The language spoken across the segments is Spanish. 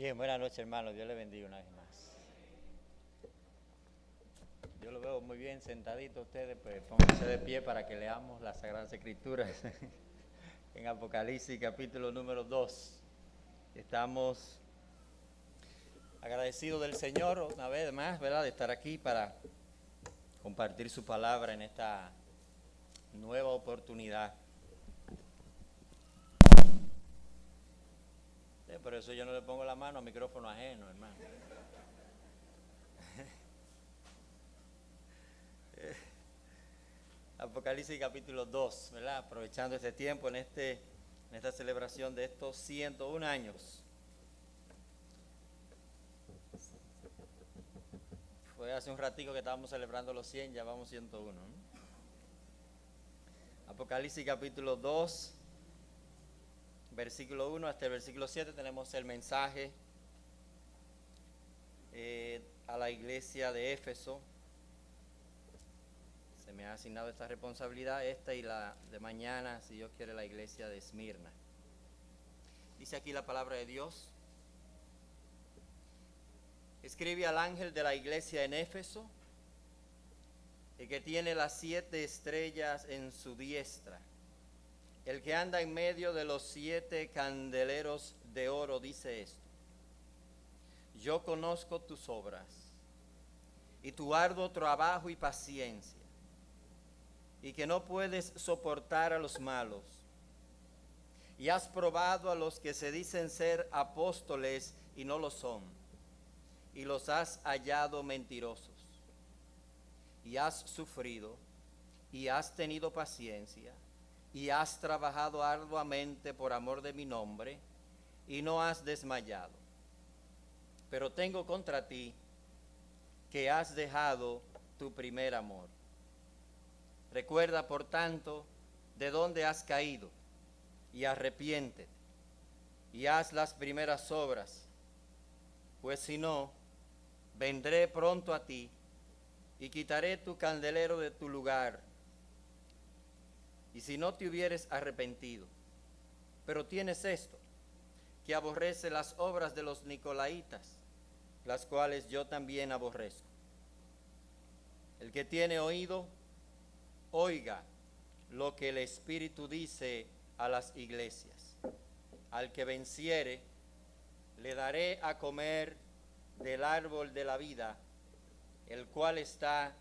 Bien, buenas noches, hermanos. Dios les bendiga una vez más. Yo lo veo muy bien sentadito ustedes, pues pónganse de pie para que leamos las Sagradas Escrituras en Apocalipsis capítulo número 2. Estamos agradecidos del Señor una vez más, ¿verdad?, de estar aquí para compartir su palabra en esta nueva oportunidad. Por eso yo no le pongo la mano a micrófono ajeno, hermano. Apocalipsis capítulo 2, ¿verdad? Aprovechando este tiempo en esta celebración de estos 101 años. Fue hace un ratico que estábamos celebrando los 100, ya vamos 101, ¿no? Apocalipsis capítulo 2, versículo 1 hasta el versículo 7 tenemos el mensaje a la iglesia de Éfeso. Se me ha asignado esta responsabilidad, esta y la de mañana, si Dios quiere, la iglesia de Esmirna. Dice aquí la palabra de Dios. Escribe al ángel de la iglesia en Éfeso, el que tiene las 7 estrellas en su diestra, el que anda en medio de los 7 candeleros de oro, dice esto: yo conozco tus obras y tu arduo trabajo y paciencia, y que no puedes soportar a los malos, y has probado a los que se dicen ser apóstoles y no lo son, y los has hallado mentirosos, y has sufrido, y has tenido paciencia, y has trabajado arduamente por amor de mi nombre, y no has desmayado. Pero tengo contra ti que has dejado tu primer amor. Recuerda, por tanto, de dónde has caído, y arrepiéntete, y haz las primeras obras, pues si no, vendré pronto a ti, y quitaré tu candelero de tu lugar, y si no te hubieres arrepentido. Pero tienes esto, que aborrece las obras de los nicolaitas, las cuales yo también aborrezco. El que tiene oído, oiga lo que el Espíritu dice a las iglesias. Al que venciere, le daré a comer del árbol de la vida, el cual está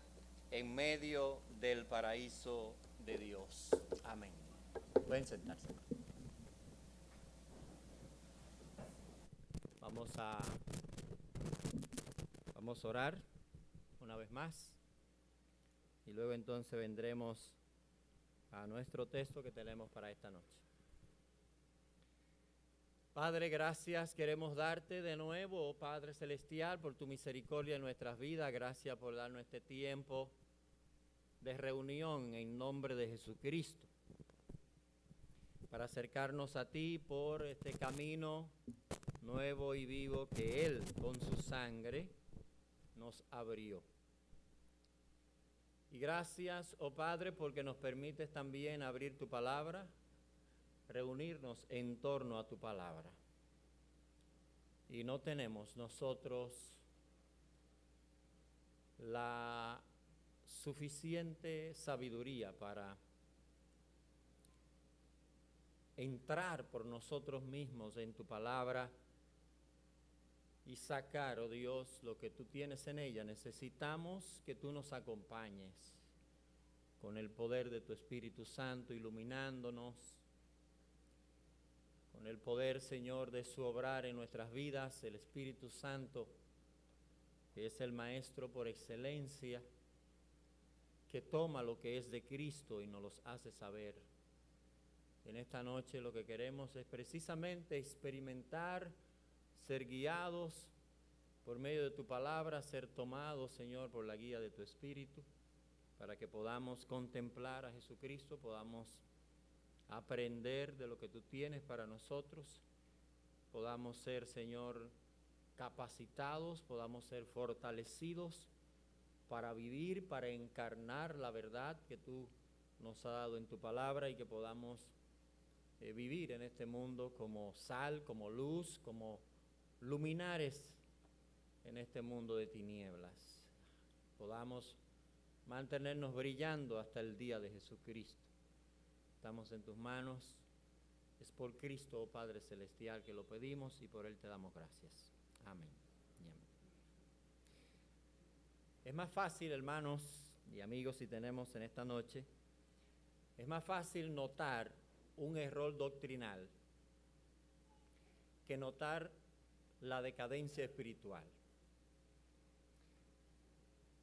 en medio del paraíso de Dios. Amén. Pueden sentarse. Vamos a orar una vez más, y luego entonces vendremos a nuestro texto que tenemos para esta noche. Padre, gracias queremos darte de nuevo, oh Padre Celestial, por tu misericordia en nuestras vidas. Gracias por darnos este tiempo de reunión en nombre de Jesucristo, para acercarnos a ti por este camino nuevo y vivo que Él con su sangre nos abrió. Y gracias, oh Padre, porque nos permites también abrir tu palabra, reunirnos en torno a tu palabra. Y no tenemos nosotros la suficiente sabiduría para entrar por nosotros mismos en tu palabra y sacar, oh Dios, lo que tú tienes en ella. Necesitamos que tú nos acompañes con el poder de tu Espíritu Santo, iluminándonos, con el poder, Señor, de su obrar en nuestras vidas. El Espíritu Santo, que es el Maestro por excelencia, que toma lo que es de Cristo y nos los hace saber. En esta noche lo que queremos es precisamente experimentar, ser guiados por medio de tu palabra, ser tomados, Señor, por la guía de tu Espíritu, para que podamos contemplar a Jesucristo, podamos aprender de lo que tú tienes para nosotros, podamos ser, Señor, capacitados, podamos ser fortalecidos para vivir, para encarnar la verdad que tú nos has dado en tu palabra, y que podamos vivir en este mundo como sal, como luz, como luminares en este mundo de tinieblas, podamos mantenernos brillando hasta el día de Jesucristo. Estamos en tus manos. Es por Cristo, oh Padre Celestial, que lo pedimos y por Él te damos gracias. Amén y amén. Es más fácil, hermanos y amigos, si tenemos en esta noche, es más fácil notar un error doctrinal que notar la decadencia espiritual.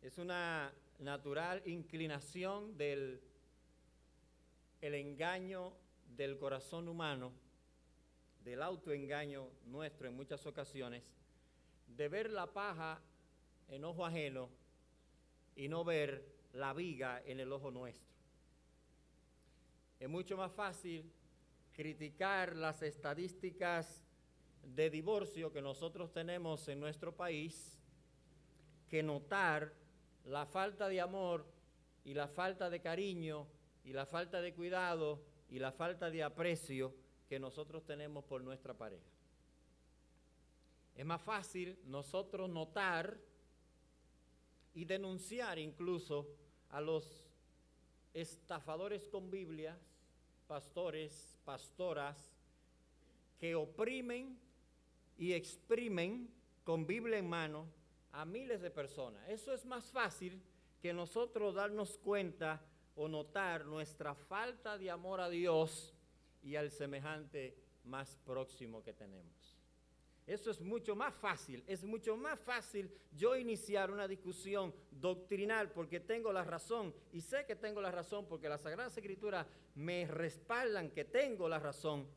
Es una natural inclinación del engaño del corazón humano, del autoengaño nuestro en muchas ocasiones, de ver la paja en ojo ajeno y no ver la viga en el ojo nuestro. Es mucho más fácil criticar las estadísticas de divorcio que nosotros tenemos en nuestro país que notar la falta de amor y la falta de cariño y la falta de cuidado y la falta de aprecio que nosotros tenemos por nuestra pareja. Es más fácil nosotros notar y denunciar incluso a los estafadores con Biblias, pastores, pastoras, que oprimen y exprimen con Biblia en mano a miles de personas. Eso es más fácil que nosotros darnos cuenta o notar nuestra falta de amor a Dios y al semejante más próximo que tenemos. Eso es mucho más fácil, es mucho más fácil yo iniciar una discusión doctrinal porque tengo la razón y sé que tengo la razón porque las Sagradas Escrituras me respaldan que tengo la razón,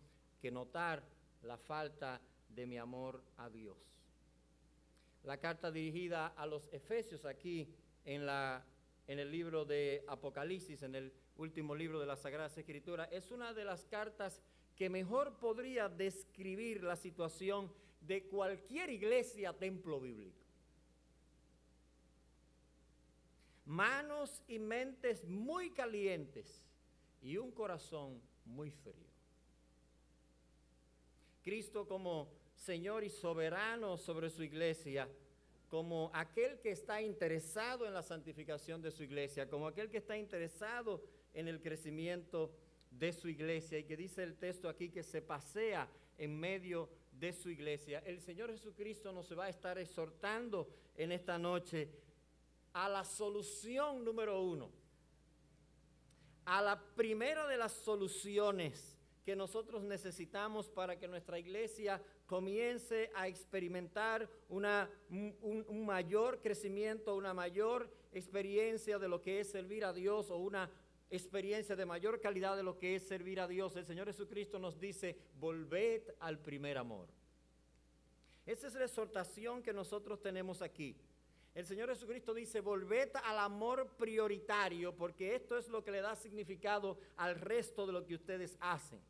que notar la falta de mi amor a Dios. La carta dirigida a los Efesios aquí en el libro de Apocalipsis, en el último libro de las Sagradas Escrituras, es una de las cartas que mejor podría describir la situación de cualquier iglesia, templo bíblico. Manos y mentes muy calientes y un corazón muy frío. Cristo como Señor y soberano sobre su iglesia, como aquel que está interesado en la santificación de su iglesia, como aquel que está interesado en el crecimiento de su iglesia, y que dice el texto aquí que se pasea en medio de su iglesia. El Señor Jesucristo nos va a estar exhortando en esta noche a la solución número uno, a la primera de las soluciones que nosotros necesitamos para que nuestra iglesia comience a experimentar un mayor crecimiento, una mayor experiencia de lo que es servir a Dios, o una experiencia de mayor calidad de lo que es servir a Dios. El Señor Jesucristo nos dice: volved al primer amor. Esa es la exhortación que nosotros tenemos aquí. El Señor Jesucristo dice: volved al amor prioritario, porque esto es lo que le da significado al resto de lo que ustedes hacen.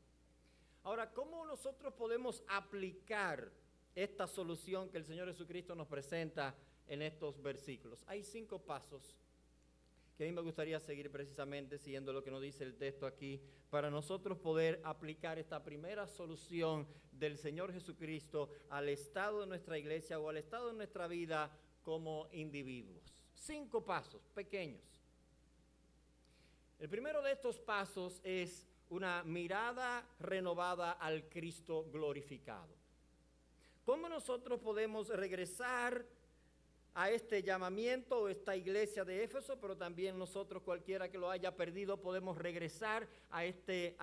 Ahora, ¿cómo nosotros podemos aplicar esta solución que el Señor Jesucristo nos presenta en estos versículos? Hay 5 pasos que a mí me gustaría seguir precisamente siguiendo lo que nos dice el texto aquí, para nosotros poder aplicar esta primera solución del Señor Jesucristo al estado de nuestra iglesia o al estado de nuestra vida como individuos. 5 pasos pequeños. El primero de estos pasos es una mirada renovada al Cristo glorificado. ¿Cómo nosotros podemos regresar a este llamamiento o esta iglesia de Éfeso? Pero también nosotros, cualquiera que lo haya perdido, podemos regresar a este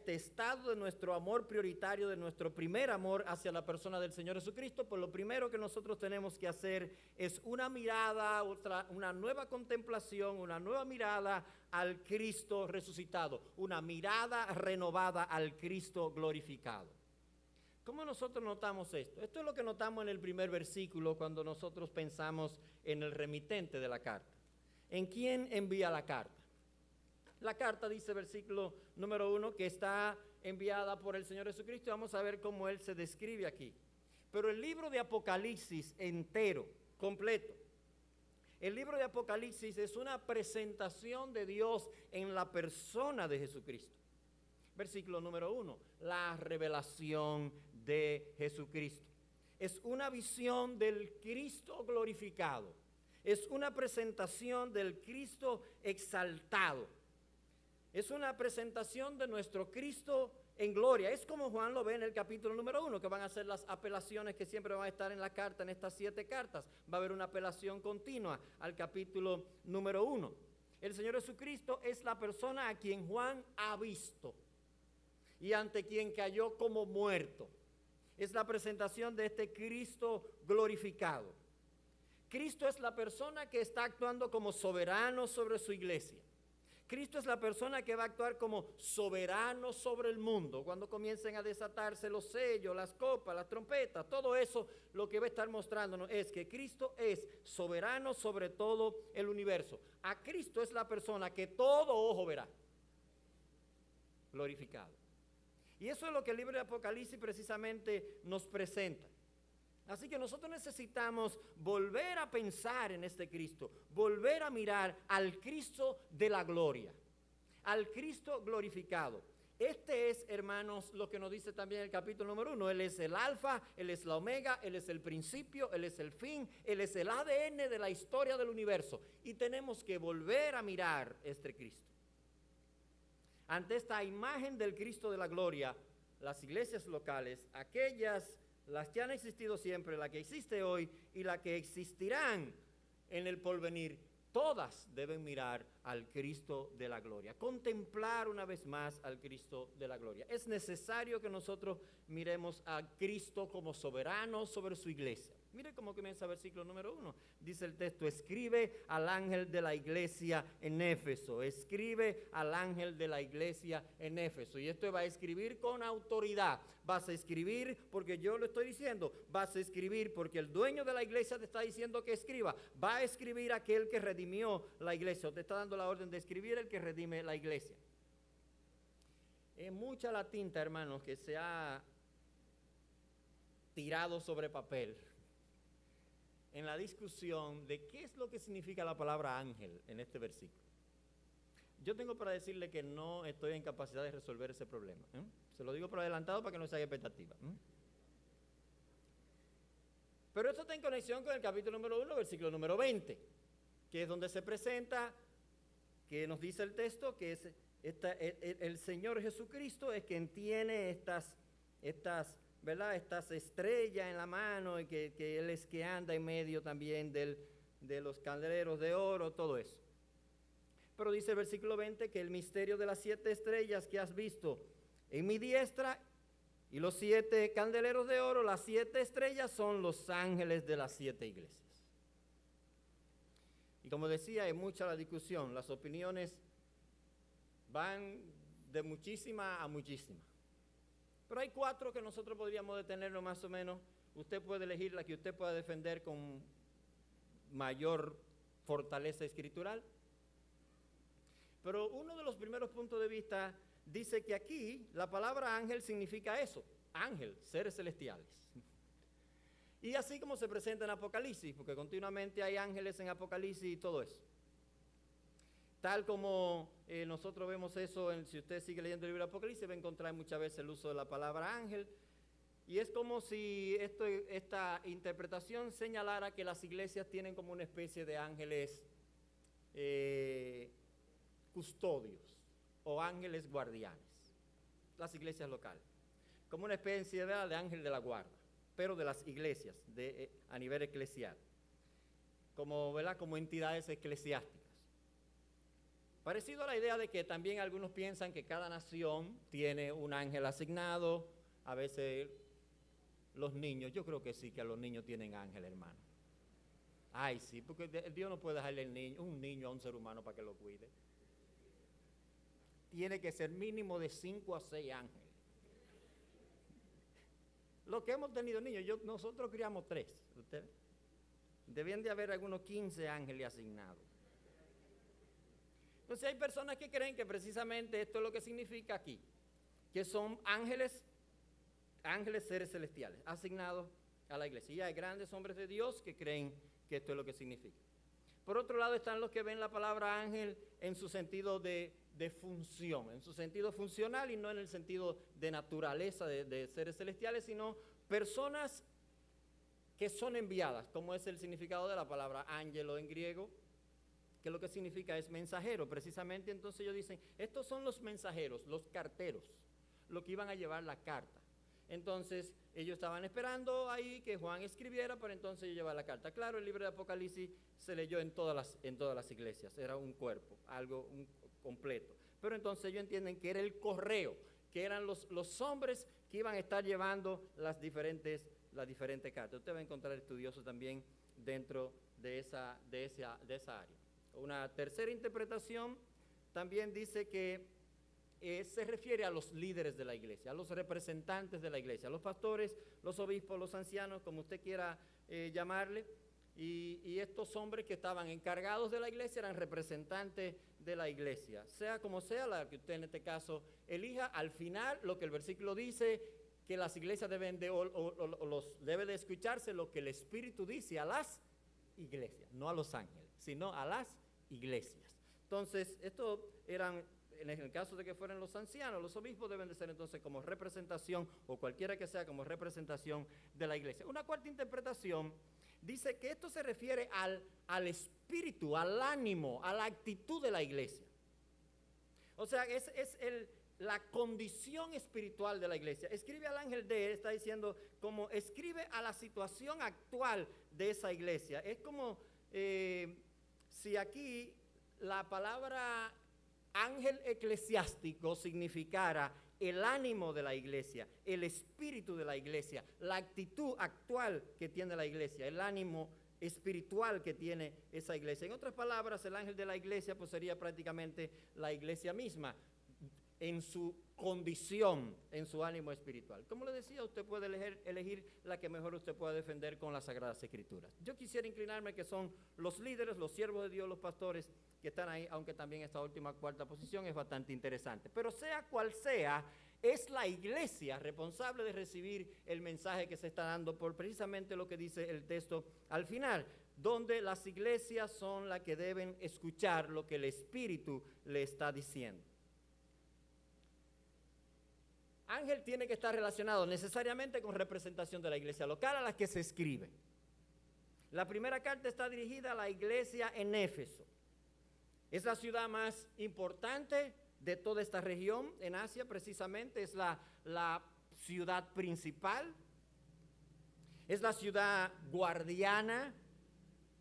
estado de nuestro amor prioritario, de nuestro primer amor hacia la persona del Señor Jesucristo. Pues lo primero que nosotros tenemos que hacer es una mirada, una nueva contemplación, una nueva mirada al Cristo resucitado, una mirada renovada al Cristo glorificado. ¿Cómo nosotros notamos esto? Esto es lo que notamos en el primer versículo cuando nosotros pensamos en el remitente de la carta. ¿En quién envía la carta? La carta, dice versículo número 1, que está enviada por el Señor Jesucristo, y vamos a ver cómo Él se describe aquí. Pero el libro de Apocalipsis entero, completo, el libro de Apocalipsis es una presentación de Dios en la persona de Jesucristo. Versículo número 1, la revelación de Jesucristo. Es una visión del Cristo glorificado. Es una presentación del Cristo exaltado. Es una presentación de nuestro Cristo en gloria. Es como Juan lo ve en el capítulo número 1, que van a ser las apelaciones que siempre van a estar en la carta, en estas 7 cartas. Va a haber una apelación continua al capítulo número 1. El Señor Jesucristo es la persona a quien Juan ha visto y ante quien cayó como muerto. Es la presentación de este Cristo glorificado. Cristo es la persona que está actuando como soberano sobre su iglesia. Cristo es la persona que va a actuar como soberano sobre el mundo. Cuando comiencen a desatarse los sellos, las copas, las trompetas, todo eso, lo que va a estar mostrándonos es que Cristo es soberano sobre todo el universo. A Cristo es la persona que todo ojo verá glorificado. Y eso es lo que el libro de Apocalipsis precisamente nos presenta. Así que nosotros necesitamos volver a pensar en este Cristo, volver a mirar al Cristo de la gloria, al Cristo glorificado. Este es, hermanos, lo que nos dice también el capítulo número 1. Él es el alfa, Él es la omega, Él es el principio, Él es el fin, Él es el ADN de la historia del universo. Y tenemos que volver a mirar este Cristo. Ante esta imagen del Cristo de la gloria, las iglesias locales, aquellas, las que han existido siempre, la que existe hoy y la que existirán en el porvenir, todas deben mirar al Cristo de la gloria, contemplar una vez más al Cristo de la gloria. Es necesario que nosotros miremos a Cristo como soberano sobre su iglesia. Mire cómo comienza el versículo número 1. Dice el texto: escribe al ángel de la iglesia en Éfeso. Escribe al ángel de la iglesia en Éfeso. Y esto va a escribir con autoridad. Vas a escribir porque yo lo estoy diciendo. Vas a escribir porque el dueño de la iglesia te está diciendo que escriba. Va a escribir aquel que redimió la iglesia. O te está dando la orden de escribir el que redime la iglesia. Es mucha la tinta, hermanos, que se ha tirado sobre papel en la discusión de qué es lo que significa la palabra ángel en este versículo. Yo tengo para decirle que no estoy en capacidad de resolver ese problema. Se lo digo por adelantado para que no se haga expectativa. Pero esto está en conexión con el capítulo número 1, versículo número 20, que es donde se presenta, que nos dice el texto, que es el Señor Jesucristo es quien tiene estas ¿verdad? Estas estrellas en la mano y que Él es que anda en medio también de los candeleros de oro, todo eso. Pero dice el versículo 20 que el misterio de las 7 estrellas que has visto en mi diestra y los 7 candeleros de oro, las 7 estrellas son los ángeles de las 7 iglesias. Y como decía, hay mucha la discusión, las opiniones van de muchísima a muchísima. Pero hay 4 que nosotros podríamos detenernos más o menos. Usted puede elegir la que usted pueda defender con mayor fortaleza escritural. Pero uno de los primeros puntos de vista dice que aquí la palabra ángel significa eso, ángel, seres celestiales. Y así como se presenta en Apocalipsis, porque continuamente hay ángeles en Apocalipsis y todo eso. Tal como nosotros vemos eso, si usted sigue leyendo el libro de Apocalipsis, va a encontrar muchas veces el uso de la palabra ángel. Y es como si esta interpretación señalara que las iglesias tienen como una especie de ángeles custodios o ángeles guardianes, las iglesias locales, como una especie de ángel de la guarda, pero de las iglesias a nivel eclesial, como entidades eclesiásticas. Parecido a la idea de que también algunos piensan que cada nación tiene un ángel asignado. A veces los niños, yo creo que sí, que los niños tienen ángel, hermano. Ay, sí, porque Dios no puede dejarle un niño a un ser humano para que lo cuide. Tiene que ser mínimo de 5 a 6 ángeles. Lo que hemos tenido niños, nosotros criamos 3. ¿Ustedes? Debían de haber algunos 15 ángeles asignados. Entonces hay personas que creen que precisamente esto es lo que significa aquí, que son ángeles seres celestiales, asignados a la iglesia. Y hay grandes hombres de Dios que creen que esto es lo que significa. Por otro lado están los que ven la palabra ángel en su sentido de de función, en su sentido funcional y no en el sentido de naturaleza de seres celestiales, sino personas que son enviadas, como es el significado de la palabra ángelo en griego, que lo que significa es mensajero. Precisamente entonces ellos dicen, estos son los mensajeros, los carteros, los que iban a llevar la carta. Entonces ellos estaban esperando ahí que Juan escribiera para entonces llevar la carta. Claro, el libro de Apocalipsis se leyó en todas las iglesias, era un cuerpo, algo completo. Pero entonces ellos entienden que era el correo, que eran los hombres que iban a estar llevando las diferentes cartas. Usted va a encontrar estudiosos también dentro de esa área. Una tercera interpretación también dice que se refiere a los líderes de la iglesia, a los representantes de la iglesia, a los pastores, los obispos, los ancianos, como usted quiera llamarle, y estos hombres que estaban encargados de la iglesia eran representantes de la iglesia. Sea como sea, la que usted en este caso elija, al final lo que el versículo dice, que las iglesias debe de escucharse lo que el Espíritu dice a las iglesias, no a los ángeles, sino a las iglesias. Entonces, estos eran, en el caso de que fueran los ancianos, los obispos deben de ser entonces como representación, o cualquiera que sea como representación de la iglesia. Una cuarta interpretación dice que esto se refiere al espíritu, al ánimo, a la actitud de la iglesia. O sea, es la condición espiritual de la iglesia. Escribe al ángel de él, está diciendo, como escribe a la situación actual de esa iglesia. Es como si aquí la palabra ángel eclesiástico significara el ánimo de la iglesia, el espíritu de la iglesia, la actitud actual que tiene la iglesia, el ánimo espiritual que tiene esa iglesia. En otras palabras, el ángel de la iglesia pues sería prácticamente la iglesia misma en su condición, en su ánimo espiritual. Como le decía, usted puede elegir la que mejor usted pueda defender con las Sagradas Escrituras. Yo quisiera inclinarme que son los líderes, los siervos de Dios, los pastores que están ahí, aunque también esta última cuarta posición es bastante interesante. Pero sea cual sea, es la iglesia responsable de recibir el mensaje que se está dando por precisamente lo que dice el texto al final, donde las iglesias son las que deben escuchar lo que el Espíritu le está diciendo. Ángel tiene que estar relacionado necesariamente con representación de la iglesia local a la que se escribe. La primera carta está dirigida a la iglesia en Éfeso. Es la ciudad más importante de toda esta región en Asia, precisamente. Es la ciudad principal. Es la ciudad guardiana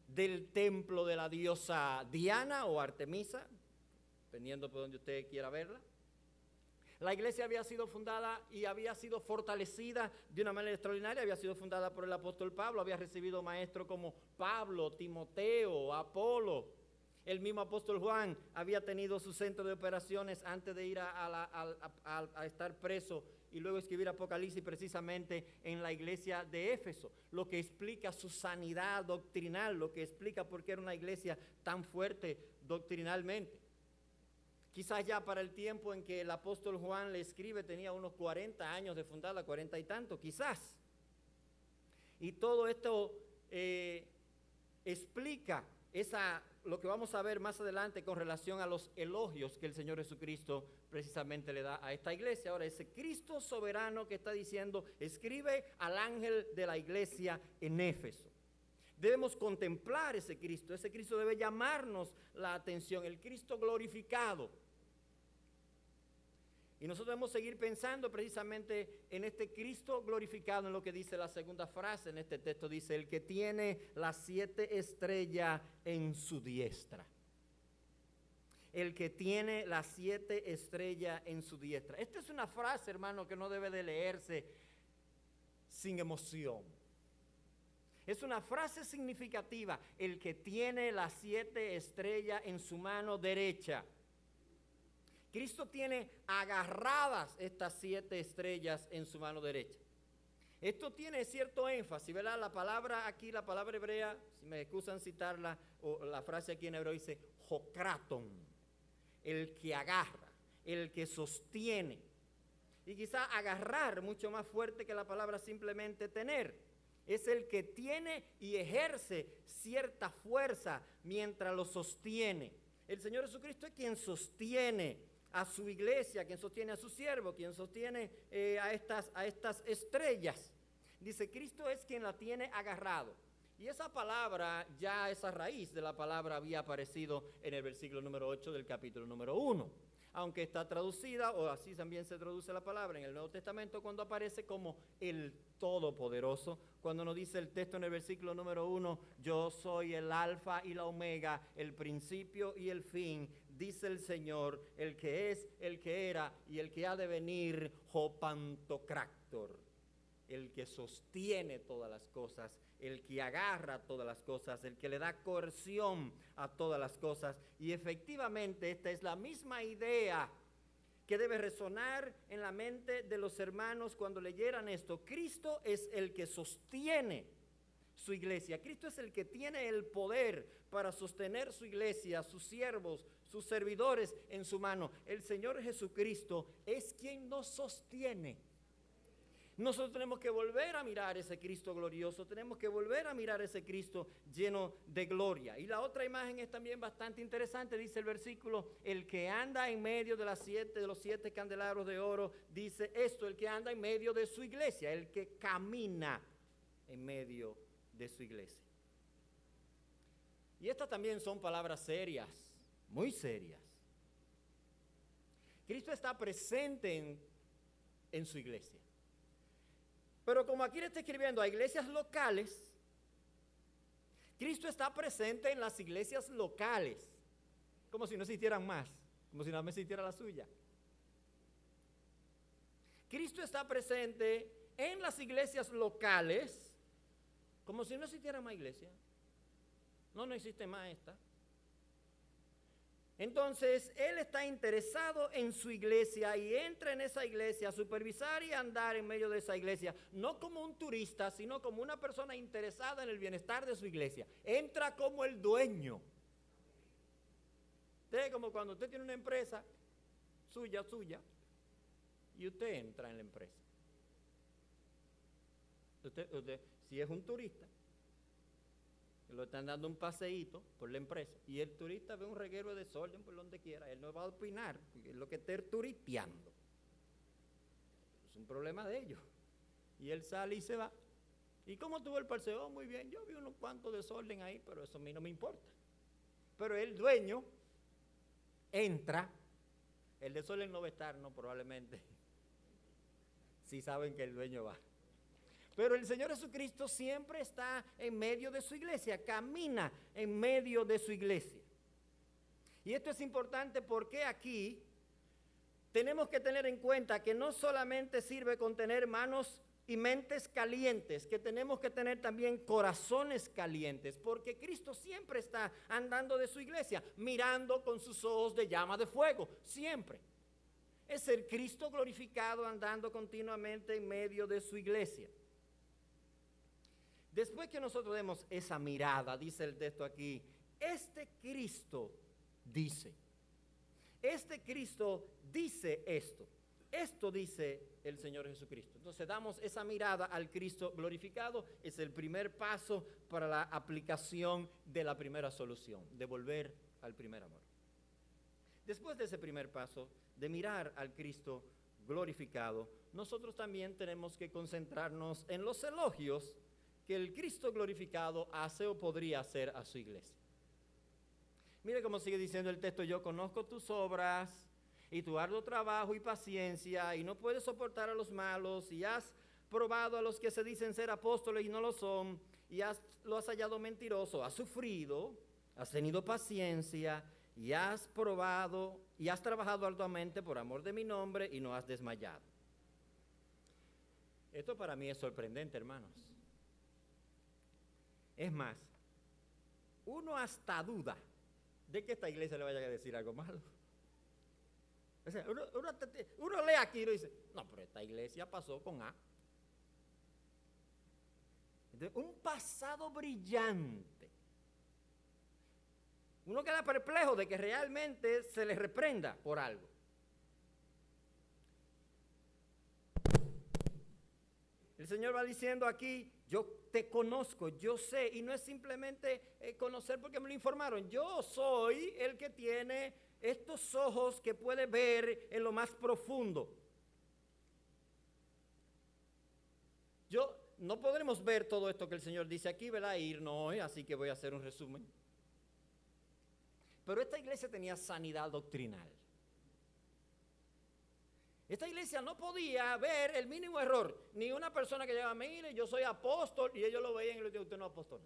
del templo de la diosa Diana o Artemisa, dependiendo por donde usted quiera verla. La iglesia había sido fundada y había sido fortalecida de una manera extraordinaria. Había sido fundada por el apóstol Pablo, había recibido maestros como Pablo, Timoteo, Apolo. El mismo apóstol Juan había tenido su centro de operaciones antes de ir a estar preso y luego escribir Apocalipsis precisamente en la iglesia de Éfeso, lo que explica su sanidad doctrinal, lo que explica por qué era una iglesia tan fuerte doctrinalmente. Quizás ya para el tiempo en que el apóstol Juan le escribe tenía unos 40 años de fundada, 40 y tanto, quizás. Y todo esto explica lo que vamos a ver más adelante con relación a los elogios que el Señor Jesucristo precisamente le da a esta iglesia. Ahora, ese Cristo soberano que está diciendo, escribe al ángel de la iglesia en Éfeso. Debemos contemplar ese Cristo debe llamarnos la atención, el Cristo glorificado. Y nosotros debemos seguir pensando precisamente en este Cristo glorificado, en lo que dice la segunda frase en este texto. Dice, el que tiene las 7 estrellas en su diestra. El que tiene las 7 estrellas en su diestra. Esta es una frase, hermano, que no debe de leerse sin emoción. Es una frase significativa, el que tiene las 7 estrellas en su mano derecha. Cristo tiene agarradas estas 7 estrellas en su mano derecha. Esto tiene cierto énfasis, ¿verdad? La palabra aquí, la palabra hebrea, si me excusan citarla, o la frase aquí en hebreo dice, jocraton, el que agarra, el que sostiene. Y quizá agarrar, mucho más fuerte que la palabra simplemente tener. Es el que tiene y ejerce cierta fuerza mientras lo sostiene. El Señor Jesucristo es quien sostiene a su iglesia, quien sostiene a su siervo, quien sostiene a estas estrellas. Dice, Cristo es quien la tiene agarrado. Y esa palabra, ya esa raíz de la palabra había aparecido en el versículo número 8 del capítulo número 1. Aunque está traducida, o así también se traduce la palabra en el Nuevo Testamento, cuando aparece como el Todopoderoso. Cuando nos dice el texto en el versículo número 1, yo soy el alfa y la omega, el principio y el fin, dice el Señor, el que es, el que era y el que ha de venir, ho pantocráctor, el que sostiene todas las cosas, el que agarra todas las cosas, el que le da coerción a todas las cosas. Y efectivamente esta es la misma idea que debe resonar en la mente de los hermanos cuando leyeran esto. Cristo es el que sostiene su iglesia. Cristo es el que tiene el poder para sostener su iglesia, sus siervos, sus servidores en su mano. El Señor Jesucristo es quien nos sostiene. Nosotros tenemos que volver a mirar ese Cristo glorioso, tenemos que volver a mirar ese Cristo lleno de gloria. Y la otra imagen es también bastante interesante, dice el versículo, el que anda en medio de los 7 candelabros de oro, dice esto, el que anda en medio de su iglesia, el que camina en medio de su iglesia. Y estas también son palabras serias, muy serias. Cristo está presente en su iglesia. Pero como aquí le está escribiendo a iglesias locales, Cristo está presente en las iglesias locales, como si no existieran más, como si nada más existiera la suya. Cristo está presente en las iglesias locales, como si no existiera más iglesia. No existe más esta. Entonces, Él está interesado en su iglesia y entra en esa iglesia a supervisar y andar en medio de esa iglesia, no como un turista, sino como una persona interesada en el bienestar de su iglesia. Entra como el dueño. Usted, como cuando usted tiene una empresa suya, y usted entra en la empresa. Usted, si es un turista, lo están dando un paseíto por la empresa y el turista ve un reguero de desorden por donde quiera, él no va a opinar, porque es lo que está turisteando. Es un problema de ellos. Y él sale y se va. ¿Y cómo tuvo el paseo? Muy bien, yo vi unos cuantos desorden ahí, pero eso a mí no me importa. Pero el dueño entra, el desorden no va a estar, no, probablemente. Si saben que el dueño va. Pero el Señor Jesucristo siempre está en medio de su iglesia, camina en medio de su iglesia. Y esto es importante porque aquí tenemos que tener en cuenta que no solamente sirve con tener manos y mentes calientes, que tenemos que tener también corazones calientes, porque Cristo siempre está andando de su iglesia, mirando con sus ojos de llama de fuego, siempre. Es el Cristo glorificado andando continuamente en medio de su iglesia. Después que nosotros demos esa mirada, dice el texto aquí, este Cristo dice esto. Esto dice el Señor Jesucristo. Entonces damos esa mirada al Cristo glorificado, es el primer paso para la aplicación de la primera solución, de volver al primer amor. Después de ese primer paso, de mirar al Cristo glorificado, nosotros también tenemos que concentrarnos en los elogios que el Cristo glorificado hace o podría hacer a su iglesia. Mire cómo sigue diciendo el texto, yo conozco tus obras y tu arduo trabajo y paciencia, y no puedes soportar a los malos, y has probado a los que se dicen ser apóstoles y no lo son, y lo has hallado mentiroso, has sufrido, has tenido paciencia, y has probado, y has trabajado arduamente por amor de mi nombre, y no has desmayado. Esto para mí es sorprendente, hermanos. Es más, uno hasta duda de que esta iglesia le vaya a decir algo malo. O sea, uno lee aquí y uno dice, no, pero esta iglesia pasó con A. Entonces, un pasado brillante. Uno queda perplejo de que realmente se les reprenda por algo. El Señor va diciendo aquí, yo te conozco, yo sé, y no es simplemente conocer porque me lo informaron. Yo soy el que tiene estos ojos que puede ver en lo más profundo. No podremos ver todo esto que el Señor dice aquí, ¿verdad? Ir no hoy, así que voy a hacer un resumen. Pero esta iglesia tenía sanidad doctrinal. Esta iglesia no podía ver el mínimo error. Ni una persona que llegaba, mire, yo soy apóstol, y ellos lo veían y le decían, usted no es apóstol.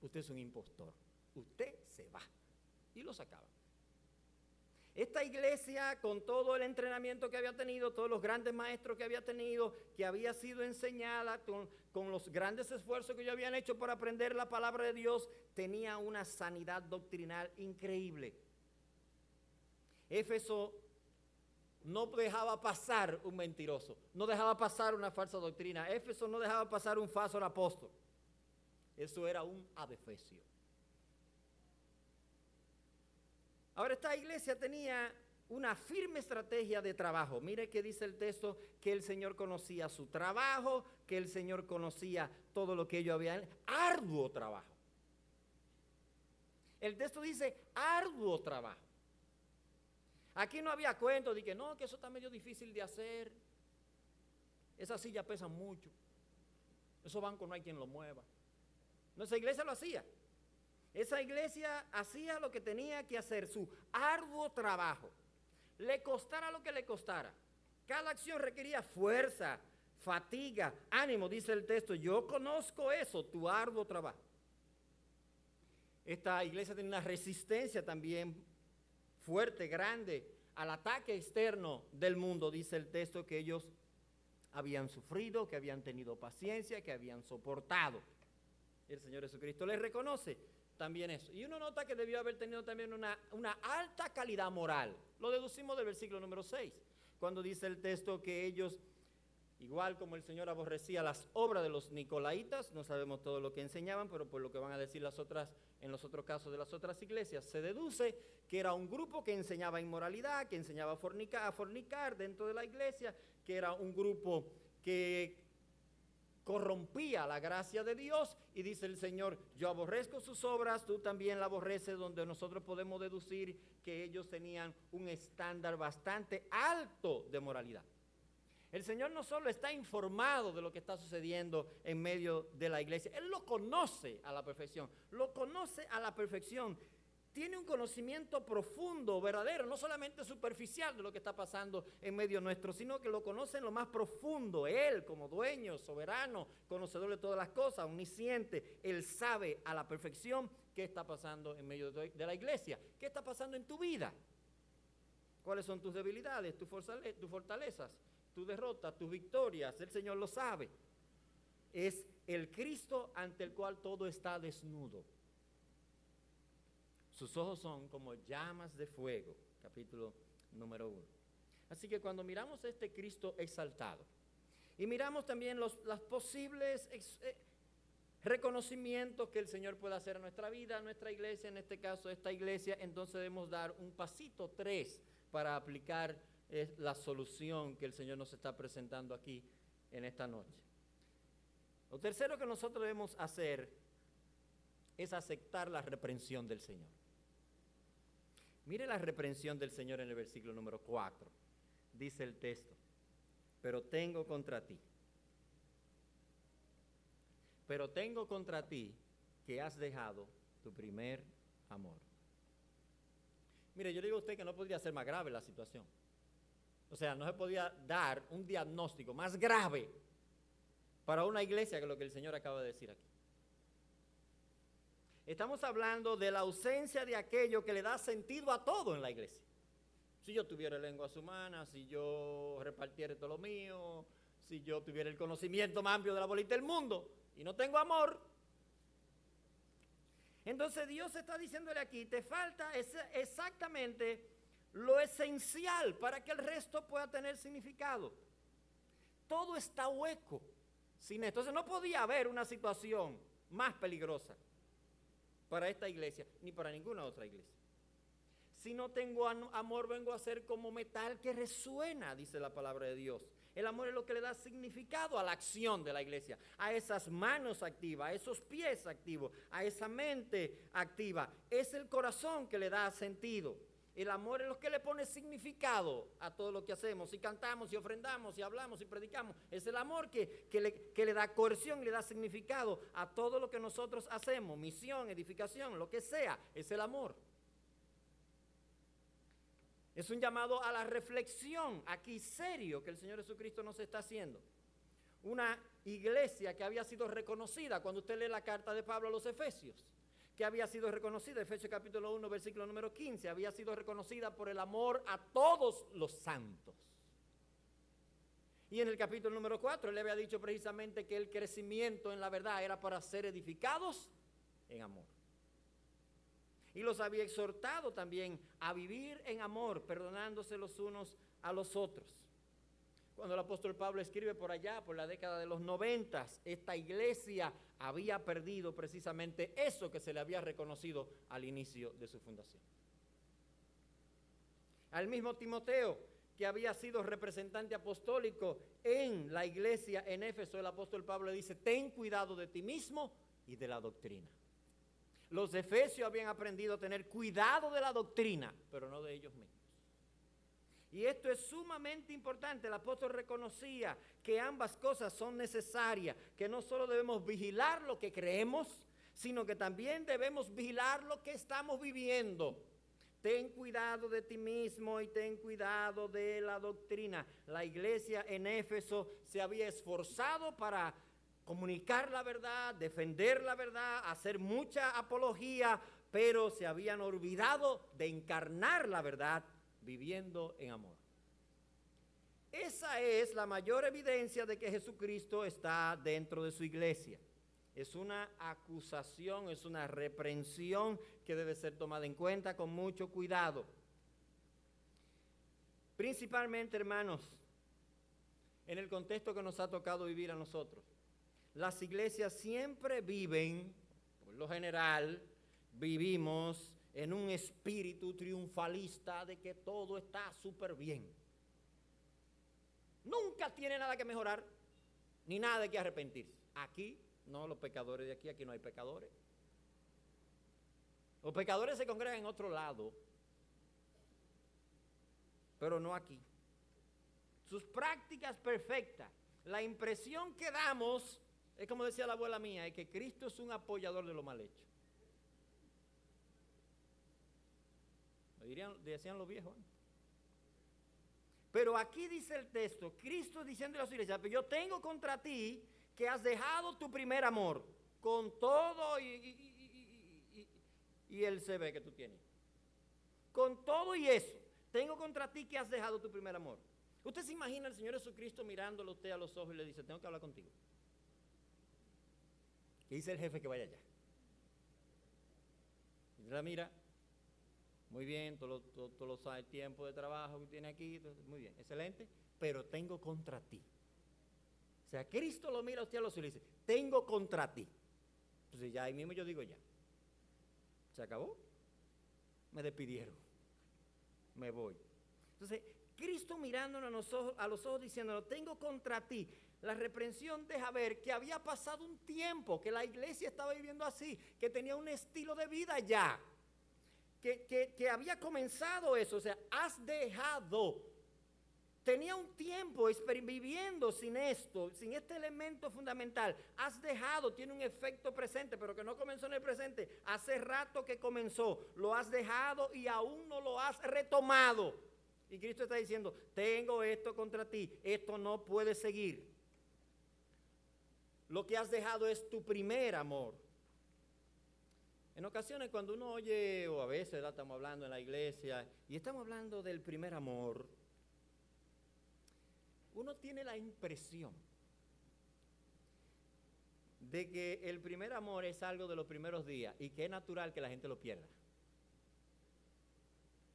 Usted es un impostor. Usted se va. Y lo sacaban. Esta iglesia, con todo el entrenamiento que había tenido, todos los grandes maestros que había tenido, que había sido enseñada, con los grandes esfuerzos que ellos habían hecho para aprender la palabra de Dios, tenía una sanidad doctrinal increíble. Éfeso no dejaba pasar un mentiroso, no dejaba pasar una falsa doctrina. Éfeso no dejaba pasar un falso apóstol. Eso era un adefesio. Ahora, esta iglesia tenía una firme estrategia de trabajo. Mire que dice el texto que el Señor conocía su trabajo, que el Señor conocía todo lo que ellos habían. Arduo trabajo. El texto dice arduo trabajo. Aquí no había cuento de que no, que eso está medio difícil de hacer. Esas sillas pesan mucho. Esos bancos no hay quien lo mueva. No, esa iglesia lo hacía. Esa iglesia hacía lo que tenía que hacer, su arduo trabajo. Le costara lo que le costara. Cada acción requería fuerza, fatiga, ánimo, dice el texto. Yo conozco eso, tu arduo trabajo. Esta iglesia tenía una resistencia también fuerte, grande, al ataque externo del mundo, dice el texto, que ellos habían sufrido, que habían tenido paciencia, que habían soportado. El Señor Jesucristo les reconoce también eso. Y uno nota que debió haber tenido también una alta calidad moral. Lo deducimos del versículo número 6, cuando dice el texto que ellos, igual como el Señor aborrecía las obras de los nicolaitas, no sabemos todo lo que enseñaban, pero por lo que van a decir en los otros casos de las otras iglesias, se deduce que era un grupo que enseñaba inmoralidad, que enseñaba a fornicar dentro de la iglesia, que era un grupo que corrompía la gracia de Dios, y dice el Señor, yo aborrezco sus obras, tú también la aborreces, donde nosotros podemos deducir que ellos tenían un estándar bastante alto de moralidad. El Señor no solo está informado de lo que está sucediendo en medio de la iglesia, Él lo conoce a la perfección, tiene un conocimiento profundo, verdadero, no solamente superficial de lo que está pasando en medio nuestro, sino que lo conoce en lo más profundo. Él, como dueño, soberano, conocedor de todas las cosas, omnisciente, Él sabe a la perfección qué está pasando en medio de la iglesia, qué está pasando en tu vida, cuáles son tus debilidades, tus fortalezas, tus derrotas, tus victorias. El Señor lo sabe. Es el Cristo ante el cual todo está desnudo. Sus ojos son como llamas de fuego, capítulo número 1. Así que cuando miramos a este Cristo exaltado y miramos también los posibles reconocimientos que el Señor puede hacer a nuestra vida, a nuestra iglesia, en este caso esta iglesia, entonces debemos dar un pasito 3 para aplicar la solución que el Señor nos está presentando aquí en esta noche. Lo tercero que nosotros debemos hacer es aceptar la reprensión del Señor. Mire la reprensión del Señor en el versículo número 4. Dice el texto, pero tengo contra ti que has dejado tu primer amor. Mire, yo le digo a usted que no podría ser más grave la situación. O sea, no se podía dar un diagnóstico más grave para una iglesia que lo que el Señor acaba de decir aquí. Estamos hablando de la ausencia de aquello que le da sentido a todo en la iglesia. Si yo tuviera lenguas humanas, si yo repartiera todo lo mío, si yo tuviera el conocimiento más amplio de la bolita del mundo y no tengo amor. Entonces Dios está diciéndole aquí, te falta exactamente lo esencial para que el resto pueda tener significado. Todo está hueco sin esto. Entonces no podía haber una situación más peligrosa para esta iglesia, ni para ninguna otra iglesia. Si no tengo amor, vengo a ser como metal que resuena, dice la palabra de Dios. El amor es lo que le da significado a la acción de la iglesia, a esas manos activas, a esos pies activos, a esa mente activa. Es el corazón que le da sentido. El amor es lo que le pone significado a todo lo que hacemos. Si cantamos, si ofrendamos, si hablamos, si predicamos, es el amor que le da coerción, le da significado a todo lo que nosotros hacemos. Misión, edificación, lo que sea, es el amor. Es un llamado a la reflexión aquí serio que el Señor Jesucristo nos está haciendo. Una iglesia que había sido reconocida, cuando usted lee la carta de Pablo a los Efesios, que había sido reconocida, Efesios capítulo 1, versículo número 15, había sido reconocida por el amor a todos los santos. Y en el capítulo número 4, él le había dicho precisamente que el crecimiento en la verdad era para ser edificados en amor. Y los había exhortado también a vivir en amor, perdonándose los unos a los otros. Cuando el apóstol Pablo escribe por allá, por la década de los 90, esta iglesia había perdido precisamente eso que se le había reconocido al inicio de su fundación. Al mismo Timoteo, que había sido representante apostólico en la iglesia en Éfeso, el apóstol Pablo le dice: ten cuidado de ti mismo y de la doctrina. Los efesios habían aprendido a tener cuidado de la doctrina, pero no de ellos mismos. Y esto es sumamente importante. El apóstol reconocía que ambas cosas son necesarias, que no solo debemos vigilar lo que creemos, sino que también debemos vigilar lo que estamos viviendo. Ten cuidado de ti mismo y ten cuidado de la doctrina. La iglesia en Éfeso se había esforzado para comunicar la verdad, defender la verdad, hacer mucha apología, pero se habían olvidado de encarnar la verdad viviendo en amor. Esa es la mayor evidencia de que Jesucristo está dentro de su iglesia. Es una acusación, es una reprensión que debe ser tomada en cuenta con mucho cuidado. Principalmente, hermanos, en el contexto que nos ha tocado vivir a nosotros. Las iglesias siempre viven, por lo general, vivimos en un espíritu triunfalista de que todo está súper bien. Nunca tiene nada que mejorar, ni nada de que arrepentirse. Aquí, no, los pecadores de aquí no hay pecadores. Los pecadores se congregan en otro lado, pero no aquí. Sus prácticas perfectas, la impresión que damos, es como decía la abuela mía, es que Cristo es un apoyador de lo mal hecho. Decían los viejos. Pero aquí dice el texto, Cristo diciendo a las iglesias: pero yo tengo contra ti que has dejado tu primer amor, con todo y el CV que tú tienes. Con todo y eso, tengo contra ti que has dejado tu primer amor. Usted se imagina al Señor Jesucristo mirándolo a usted a los ojos y le dice: tengo que hablar contigo. ¿Qué dice el jefe que vaya allá? Y la mira: muy bien, todo lo sabe, el tiempo de trabajo que tiene aquí, muy bien, excelente, pero tengo contra ti. O sea, Cristo lo mira a usted a los ojos y le dice: tengo contra ti. Entonces ya ahí mismo yo digo: ya, ¿se acabó? Me despidieron, me voy. Entonces, Cristo mirándonos a los ojos diciéndonos: tengo contra ti. La reprensión deja ver que había pasado un tiempo, que la iglesia estaba viviendo así, que tenía un estilo de vida ya, que había comenzado eso. O sea, has dejado. Tenía un tiempo viviendo sin esto, sin este elemento fundamental. Has dejado, tiene un efecto presente, pero que no comenzó en el presente. Hace rato que comenzó, lo has dejado y aún no lo has retomado. Y Cristo está diciendo: tengo esto contra ti, esto no puede seguir. Lo que has dejado es tu primer amor. En ocasiones cuando uno oye, o a veces estamos hablando en la iglesia, y estamos hablando del primer amor, uno tiene la impresión de que el primer amor es algo de los primeros días y que es natural que la gente lo pierda.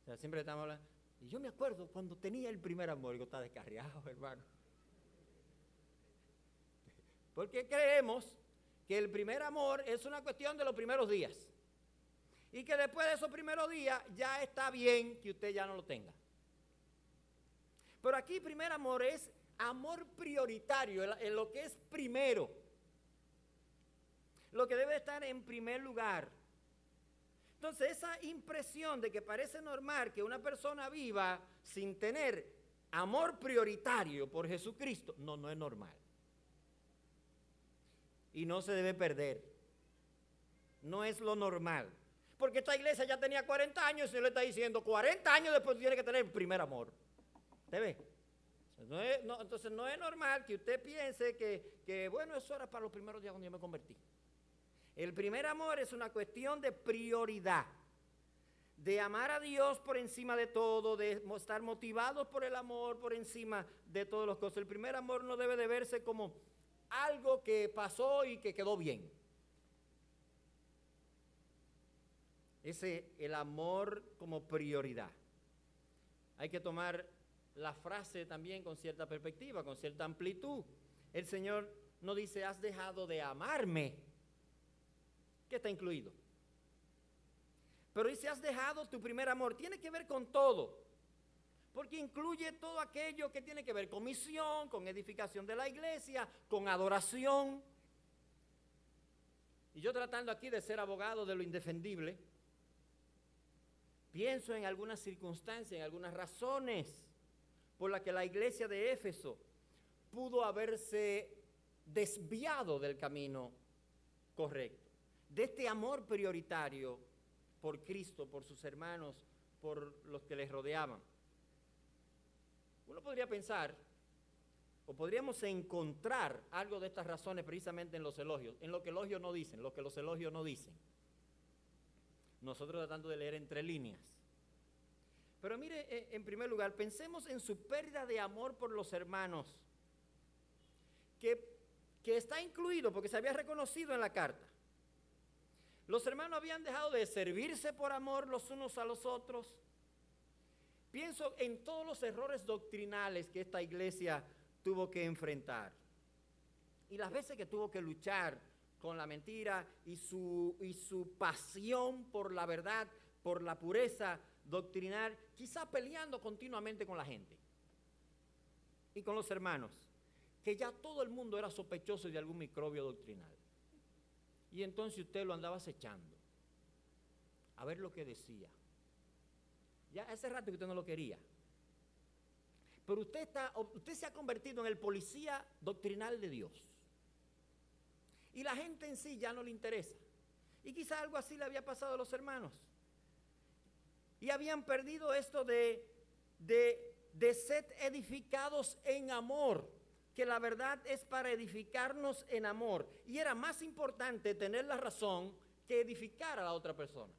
O sea, siempre estamos hablando, y yo me acuerdo cuando tenía el primer amor, digo: está descarriado, hermano. Porque creemos que el primer amor es una cuestión de los primeros días. Y que después de esos primeros días ya está bien que usted ya no lo tenga. Pero aquí primer amor es amor prioritario, en lo que es primero. Lo que debe estar en primer lugar. Entonces esa impresión de que parece normal que una persona viva sin tener amor prioritario por Jesucristo, no es normal. Y no se debe perder. No es lo normal. Porque esta iglesia ya tenía 40 años y se le está diciendo, 40 años después tiene que tener primer amor. ¿Usted ve? Entonces no es normal que usted piense que bueno, eso era para los primeros días cuando yo me convertí. El primer amor es una cuestión de prioridad, de amar a Dios por encima de todo, de estar motivados por el amor por encima de todas las cosas. El primer amor no debe de verse como algo que pasó y que quedó bien. El amor como prioridad. Hay que tomar la frase también con cierta perspectiva, con cierta amplitud. El Señor no dice, has dejado de amarme, que está incluido. Pero dice, has dejado tu primer amor. Tiene que ver con todo, porque incluye todo aquello que tiene que ver con misión, con edificación de la iglesia, con adoración. Y yo tratando aquí de ser abogado de lo indefendible, pienso en algunas circunstancias, en algunas razones por las que la iglesia de Éfeso pudo haberse desviado del camino correcto, de este amor prioritario por Cristo, por sus hermanos, por los que les rodeaban. Uno podría pensar, o podríamos encontrar algo de estas razones precisamente en los elogios, en lo que elogios no dicen, lo que los elogios no dicen. Nosotros tratando de leer entre líneas. Pero mire, en primer lugar, pensemos en su pérdida de amor por los hermanos, que está incluido porque se había reconocido en la carta. Los hermanos habían dejado de servirse por amor los unos a los otros. Pienso en todos los errores doctrinales que esta iglesia tuvo que enfrentar. Y las veces que tuvo que luchar con la mentira y su pasión por la verdad, por la pureza doctrinal, quizá peleando continuamente con la gente y con los hermanos, que ya todo el mundo era sospechoso de algún microbio doctrinal. Y entonces usted lo andaba acechando, a ver lo que decía. Ya hace rato que usted no lo quería. Pero usted se ha convertido en el policía doctrinal de Dios. Y la gente en sí ya no le interesa. Y quizá algo así le había pasado a los hermanos. Y habían perdido esto de ser edificados en amor, que la verdad es para edificarnos en amor. Y era más importante tener la razón que edificar a la otra persona.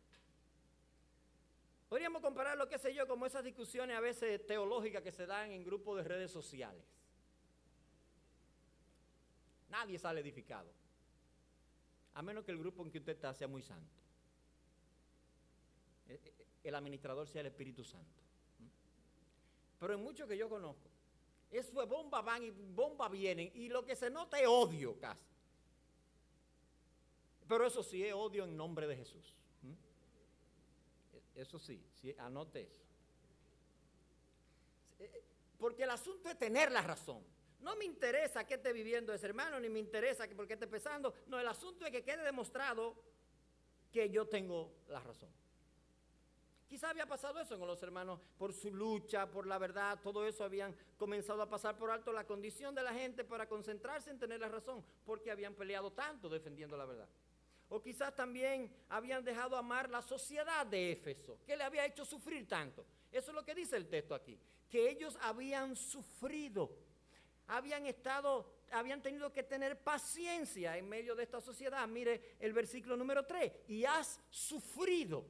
Podríamos compararlo, qué sé yo, como esas discusiones a veces teológicas que se dan en grupos de redes sociales. Nadie sale edificado, a menos que el grupo en que usted está sea muy santo. El administrador sea el Espíritu Santo. Pero en muchos que yo conozco, eso es bomba van y bomba vienen, y lo que se nota es odio casi. Pero eso sí es odio en nombre de Jesús. Eso sí, anote eso. Porque el asunto es tener la razón. No me interesa qué esté viviendo ese hermano, ni me interesa por qué esté pensando. No, el asunto es que quede demostrado que yo tengo la razón. Quizá había pasado eso con los hermanos, por su lucha, por la verdad, todo eso habían comenzado a pasar por alto la condición de la gente para concentrarse en tener la razón, porque habían peleado tanto defendiendo la verdad. O quizás también habían dejado amar la sociedad de Éfeso, que le había hecho sufrir tanto. Eso es lo que dice el texto aquí, que ellos habían sufrido, habían tenido que tener paciencia en medio de esta sociedad. Mire el versículo número 3, y has sufrido.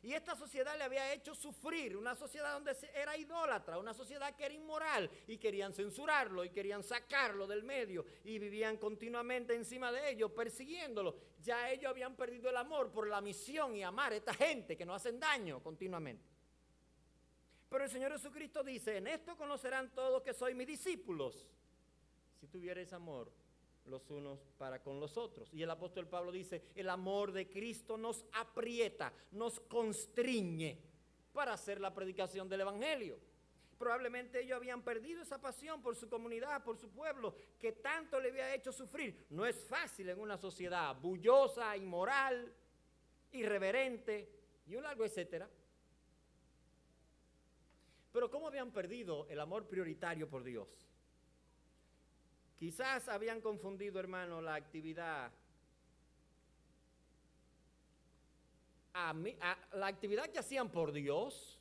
Y esta sociedad le había hecho sufrir, una sociedad donde era idólatra, una sociedad que era inmoral, y querían censurarlo y querían sacarlo del medio y vivían continuamente encima de ellos, persiguiéndolo. Ya ellos habían perdido el amor por la misión y amar a esta gente que nos hacen daño continuamente. Pero el Señor Jesucristo dice, en esto conocerán todos que sois mis discípulos, si tuvierais amor los unos para con los otros. Y el apóstol Pablo dice, el amor de Cristo nos aprieta, nos constriñe para hacer la predicación del evangelio. Probablemente ellos habían perdido esa pasión por su comunidad, por su pueblo, que tanto le había hecho sufrir. No es fácil en una sociedad bullosa, inmoral, irreverente y un largo etcétera. Pero ¿cómo habían perdido el amor prioritario por Dios? Quizás habían confundido, hermano, la actividad, la actividad que hacían por Dios,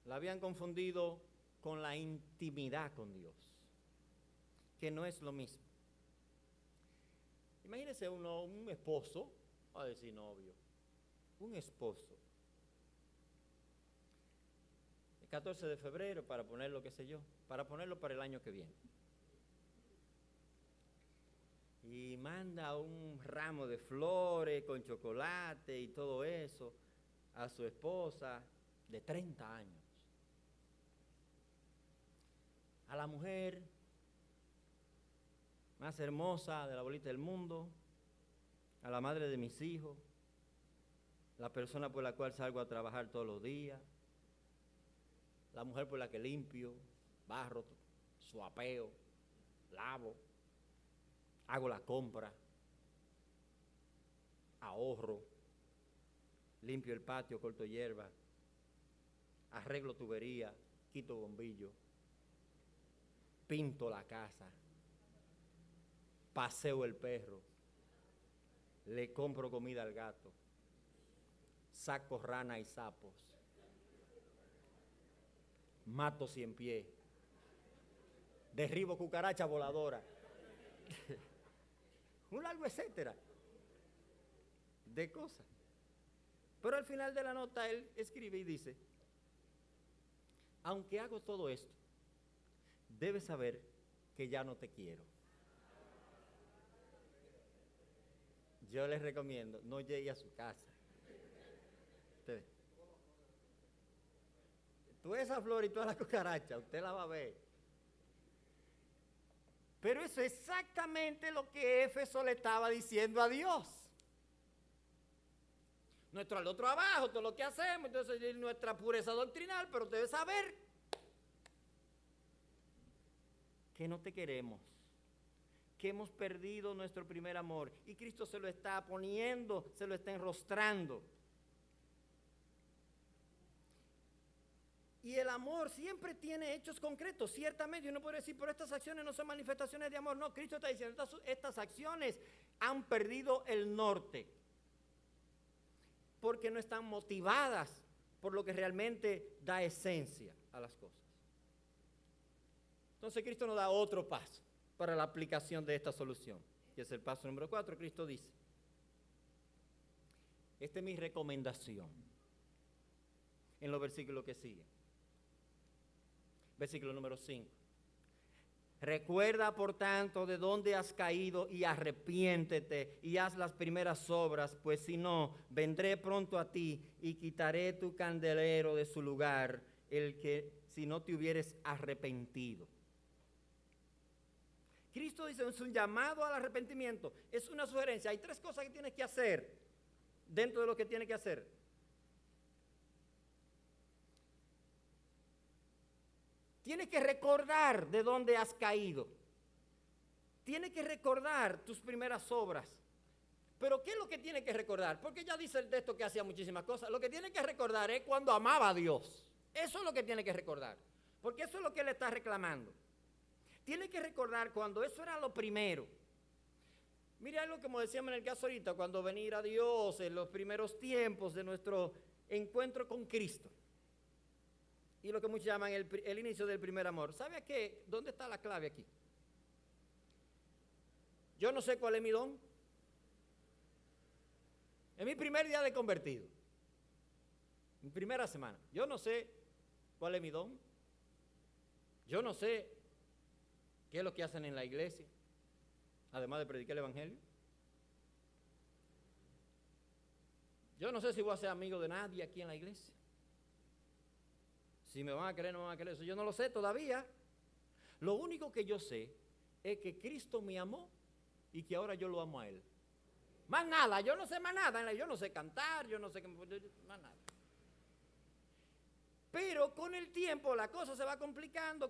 la habían confundido con la intimidad con Dios, que no es lo mismo. Imagínese un esposo, a decir novio, un esposo. El 14 de febrero, para ponerlo, qué sé yo, para ponerlo para el año que viene. Y manda un ramo de flores con chocolate y todo eso a su esposa de 30 años. A la mujer más hermosa de la bolita del mundo, a la madre de mis hijos, la persona por la cual salgo a trabajar todos los días, la mujer por la que limpio, barro, suapeo, lavo, hago la compra, ahorro, limpio el patio, corto hierba, arreglo tubería, quito bombillo, pinto la casa, paseo el perro, le compro comida al gato, saco rana y sapos, mato 100 pies, derribo cucaracha voladora, un largo etcétera de cosas. Pero al final de la nota él escribe y dice, aunque hago todo esto, debes saber que ya no te quiero. Yo les recomiendo, no llegue a su casa. Usted, toda esa flor y toda la cucaracha, usted la va a ver. Pero eso es exactamente lo que Éfeso le estaba diciendo a Dios. Nuestro al otro abajo, todo lo que hacemos, entonces es nuestra pureza doctrinal, pero debes saber que no te queremos, que hemos perdido nuestro primer amor. Y Cristo se lo está poniendo, se lo está enrostrando. Y el amor siempre tiene hechos concretos, ciertamente. Uno puede decir, pero estas acciones no son manifestaciones de amor. No, Cristo está diciendo, estas acciones han perdido el norte, porque no están motivadas por lo que realmente da esencia a las cosas. Entonces Cristo nos da otro paso para la aplicación de esta solución, que es el paso número 4. Cristo dice, esta es mi recomendación, en los versículos que siguen. Versículo número 5. Recuerda, por tanto, de dónde has caído y arrepiéntete y haz las primeras obras, pues si no, vendré pronto a ti y quitaré tu candelero de su lugar, el que si no te hubieres arrepentido. Cristo dice, es un llamado al arrepentimiento, es una sugerencia. Hay 3 cosas que tienes que hacer dentro de lo que tienes que hacer. Tienes que recordar de dónde has caído. Tienes que recordar tus primeras obras. Pero ¿qué es lo que tienes que recordar? Porque ya dice el texto que hacía muchísimas cosas. Lo que tienes que recordar es cuando amaba a Dios. Eso es lo que tienes que recordar. Porque eso es lo que él está reclamando. Tienes que recordar cuando eso era lo primero. Mira algo como decíamos en el caso ahorita, cuando venir a Dios en los primeros tiempos de nuestro encuentro con Cristo. Y lo que muchos llaman el inicio del primer amor. ¿Sabe qué? ¿Dónde está la clave aquí? Yo no sé cuál es mi don. Es mi primer día de convertido. Mi primera semana. Yo no sé cuál es mi don. Yo no sé qué es lo que hacen en la iglesia, además de predicar el evangelio. Yo no sé si voy a ser amigo de nadie aquí en la iglesia. Si me van a creer, no me van a creer, eso yo no lo sé todavía. Lo único que yo sé es que Cristo me amó y que ahora yo lo amo a Él. Más nada, yo no sé más nada, yo no sé cantar, yo no sé más nada. Pero con el tiempo la cosa se va complicando,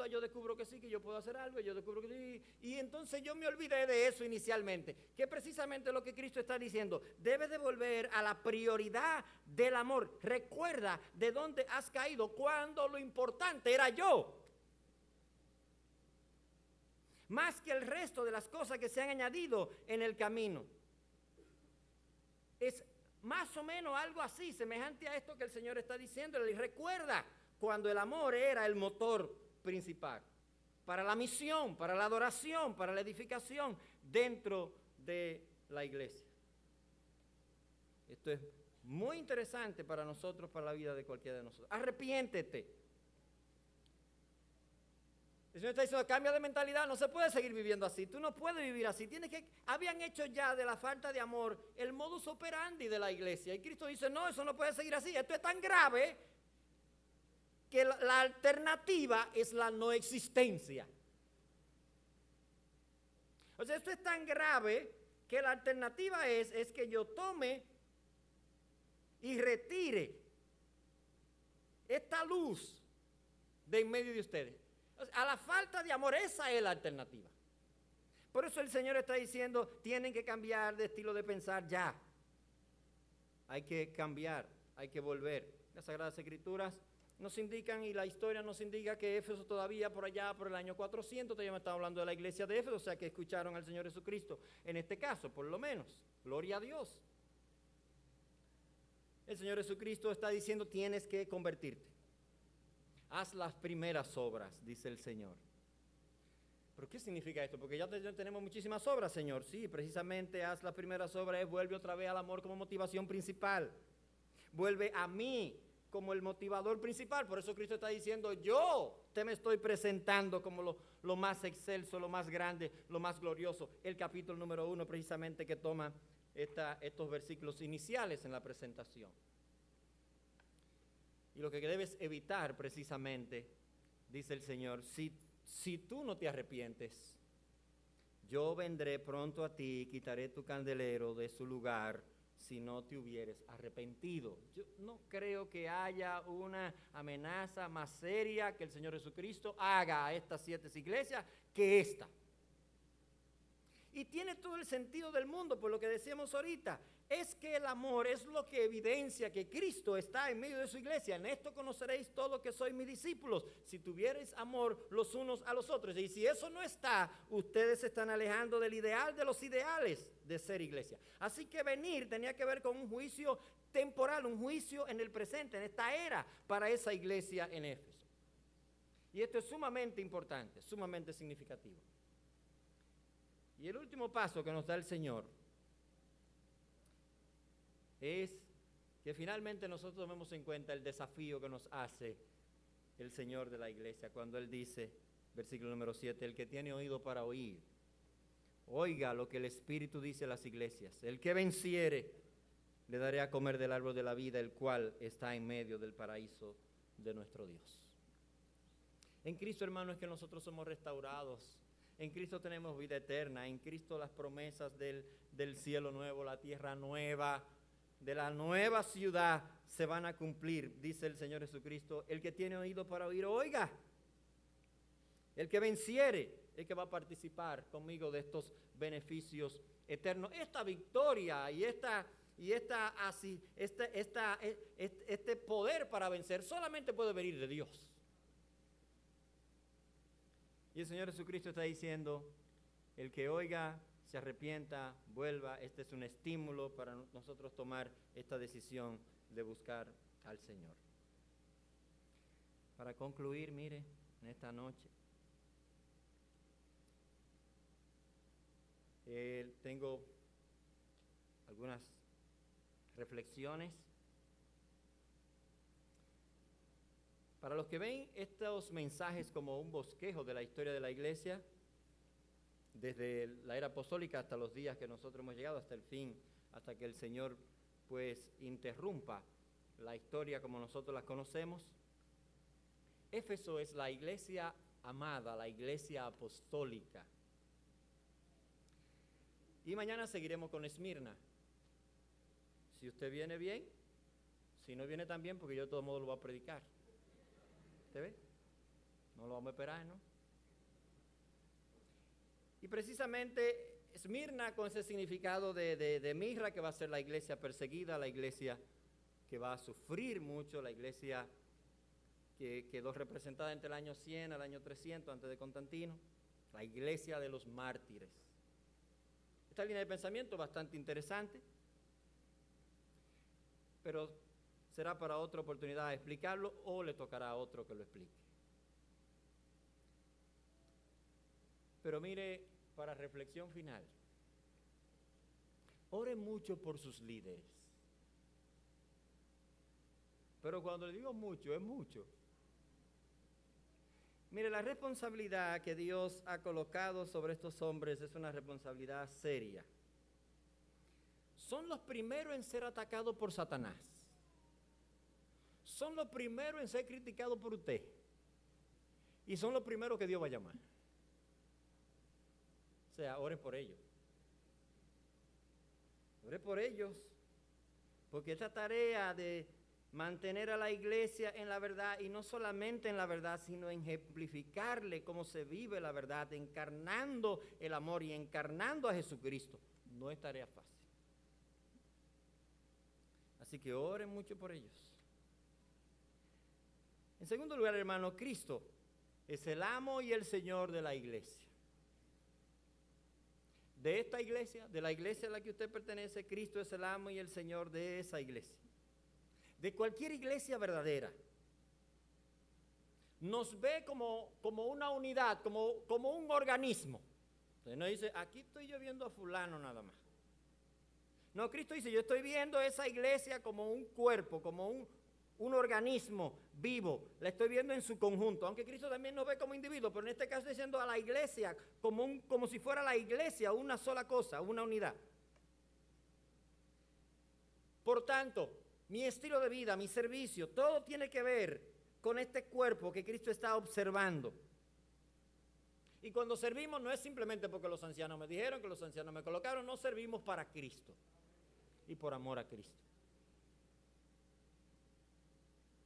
yo descubro que sí, que yo puedo hacer algo, yo descubro que sí, y entonces yo me olvidé de eso inicialmente, que es precisamente lo que Cristo está diciendo. Debes de volver a la prioridad del amor. Recuerda de dónde has caído cuando lo importante era yo, más que el resto de las cosas que se han añadido en el camino. Es más o menos algo así, semejante a esto que el Señor está diciendo. Él recuerda cuando el amor era el motor principal para la misión, para la adoración, para la edificación dentro de la iglesia. Esto es muy interesante para nosotros, para la vida de cualquiera de nosotros. Arrepiéntete. El Señor está diciendo, cambia de mentalidad, no se puede seguir viviendo así, tú no puedes vivir así. Habían hecho ya de la falta de amor el modus operandi de la iglesia. Y Cristo dice, no, eso no puede seguir así. Esto es tan grave que la alternativa es la no existencia. O sea, esto es tan grave que la alternativa es que yo tome y retire esta luz de en medio de ustedes. A la falta de amor, esa es la alternativa. Por eso el Señor está diciendo, tienen que cambiar de estilo de pensar ya. Hay que cambiar, hay que volver. Las Sagradas Escrituras nos indican, y la historia nos indica, que Éfeso todavía por allá, por el año 400, todavía me estaba hablando de la iglesia de Éfeso, o sea que escucharon al Señor Jesucristo, en este caso, por lo menos. Gloria a Dios. El Señor Jesucristo está diciendo, tienes que convertirte. Haz las primeras obras, dice el Señor. ¿Pero qué significa esto? Porque ya tenemos muchísimas obras, Señor. Sí, precisamente haz las primeras obras, vuelve otra vez al amor como motivación principal. Vuelve a mí como el motivador principal. Por eso Cristo está diciendo, yo te me estoy presentando como lo más excelso, lo más grande, lo más glorioso. El capítulo número 1 precisamente que toma estos versículos iniciales en la presentación. Y lo que debes evitar precisamente, dice el Señor, si tú no te arrepientes, yo vendré pronto a ti y quitaré tu candelero de su lugar si no te hubieres arrepentido. Yo no creo que haya una amenaza más seria que el Señor Jesucristo haga a estas 7 iglesias que esta. Y tiene todo el sentido del mundo, por lo que decíamos ahorita. Es que el amor es lo que evidencia que Cristo está en medio de su iglesia. En esto conoceréis todos que sois mis discípulos, si tuvierais amor los unos a los otros. Y si eso no está, ustedes se están alejando del ideal de los ideales de ser iglesia. Así que venir tenía que ver con un juicio temporal, un juicio en el presente, en esta era, para esa iglesia en Éfeso. Y esto es sumamente importante, sumamente significativo. Y el último paso que nos da el Señor es que finalmente nosotros tomemos en cuenta el desafío que nos hace el Señor de la iglesia cuando Él dice, versículo número 7, el que tiene oído para oír, oiga lo que el Espíritu dice a las iglesias. El que venciere, le daré a comer del árbol de la vida, el cual está en medio del paraíso de nuestro Dios. En Cristo, hermano, es que nosotros somos restaurados. En Cristo tenemos vida eterna. En Cristo las promesas del cielo nuevo, la tierra nueva, de la nueva ciudad se van a cumplir, dice el Señor Jesucristo. El que tiene oído para oír, oiga. El que venciere, el que va a participar conmigo de estos beneficios eternos. Esta victoria y este poder para vencer solamente puede venir de Dios. Y el Señor Jesucristo está diciendo, el que oiga, se arrepienta, vuelva. Este es un estímulo para nosotros tomar esta decisión de buscar al Señor. Para concluir, mire, en esta noche, tengo algunas reflexiones. Para los que ven estos mensajes como un bosquejo de la historia de la iglesia, desde la era apostólica hasta los días que nosotros hemos llegado, hasta el fin, hasta que el Señor pues interrumpa la historia como nosotros la conocemos, Éfeso es la iglesia amada, la iglesia apostólica. Y mañana seguiremos con Esmirna. Si usted viene bien, si no viene tan bien, porque yo de todos modos lo voy a predicar. ¿Usted ve? No lo vamos a esperar, ¿no? Y precisamente Esmirna, con ese significado de mirra, que va a ser la iglesia perseguida, la iglesia que va a sufrir mucho, la iglesia que quedó representada entre el año 100 al año 300 antes de Constantino, la iglesia de los mártires. Esta línea de pensamiento es bastante interesante, pero será para otra oportunidad explicarlo o le tocará a otro que lo explique. Pero mire, para reflexión final, ore mucho por sus líderes. Pero cuando le digo mucho, es mucho. Mire, la responsabilidad que Dios ha colocado sobre estos hombres es una responsabilidad seria. Son los primeros en ser atacados por Satanás. Son los primeros en ser criticados por usted. Y son los primeros que Dios va a llamar. O sea, ore por ellos. Ore por ellos. Porque esta tarea de mantener a la iglesia en la verdad, y no solamente en la verdad, sino en ejemplificarle cómo se vive la verdad, encarnando el amor y encarnando a Jesucristo, no es tarea fácil. Así que oren mucho por ellos. En segundo lugar, hermano, Cristo es el amo y el Señor de la iglesia. De esta iglesia, de la iglesia a la que usted pertenece, Cristo es el amo y el Señor de esa iglesia. De cualquier iglesia verdadera. Nos ve como una unidad, como un organismo. Entonces no dice, aquí estoy yo viendo a fulano nada más. No, Cristo dice, yo estoy viendo esa iglesia como un cuerpo, como un organismo vivo. La estoy viendo en su conjunto. Aunque Cristo también nos ve como individuos, pero en este caso estoy diciendo a la iglesia como si fuera la iglesia, una sola cosa, una unidad. Por tanto, mi estilo de vida, mi servicio, todo tiene que ver con este cuerpo que Cristo está observando. Y cuando servimos no es simplemente porque los ancianos me dijeron, que los ancianos me colocaron, no servimos para Cristo y por amor a Cristo.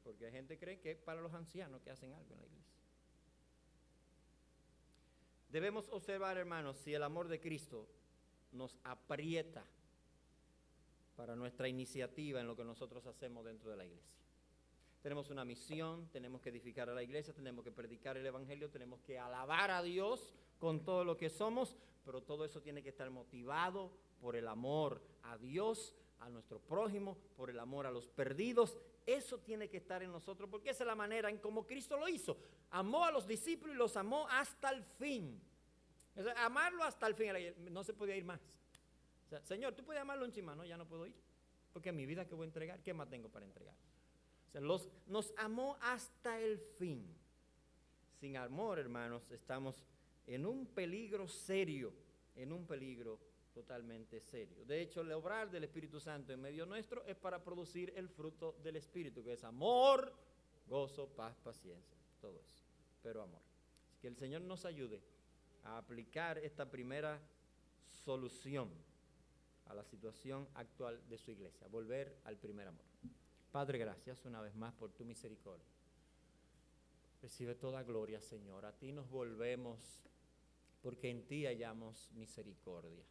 Porque hay gente que cree que es para los ancianos que hacen algo en la iglesia. Debemos observar, hermanos, si el amor de Cristo nos aprieta para nuestra iniciativa en lo que nosotros hacemos dentro de la iglesia. Tenemos una misión, tenemos que edificar a la iglesia, tenemos que predicar el evangelio, tenemos que alabar a Dios con todo lo que somos, pero todo eso tiene que estar motivado por el amor a Dios, a nuestro prójimo, por el amor a los perdidos. Eso tiene que estar en nosotros, porque esa es la manera en cómo Cristo lo hizo. Amó a los discípulos y los amó hasta el fin. O sea, amarlo hasta el fin, no se podía ir más. O sea, Señor, tú puedes amarlo un chismán, no, ya no puedo ir, porque mi vida que voy a entregar, ¿qué más tengo para entregar? O sea, nos amó hasta el fin. Sin amor, hermanos, estamos en un peligro serio, en un peligro totalmente serio. De hecho, el obrar del Espíritu Santo en medio nuestro es para producir el fruto del Espíritu, que es amor, gozo, paz, paciencia, todo eso, pero amor. Así que el Señor nos ayude a aplicar esta primera solución a la situación actual de su iglesia, volver al primer amor. Padre, gracias una vez más por tu misericordia. Recibe toda gloria, Señor. A ti nos volvemos porque en ti hallamos misericordia.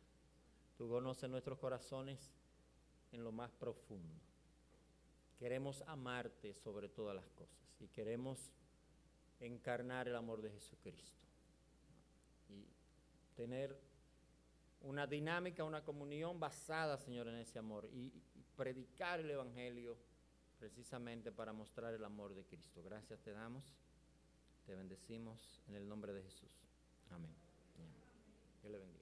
Tú conoces nuestros corazones en lo más profundo. Queremos amarte sobre todas las cosas y queremos encarnar el amor de Jesucristo y tener una dinámica, una comunión basada, Señor, en ese amor y predicar el evangelio precisamente para mostrar el amor de Cristo. Gracias te damos, te bendecimos en el nombre de Jesús. Amén. Dios le bendiga.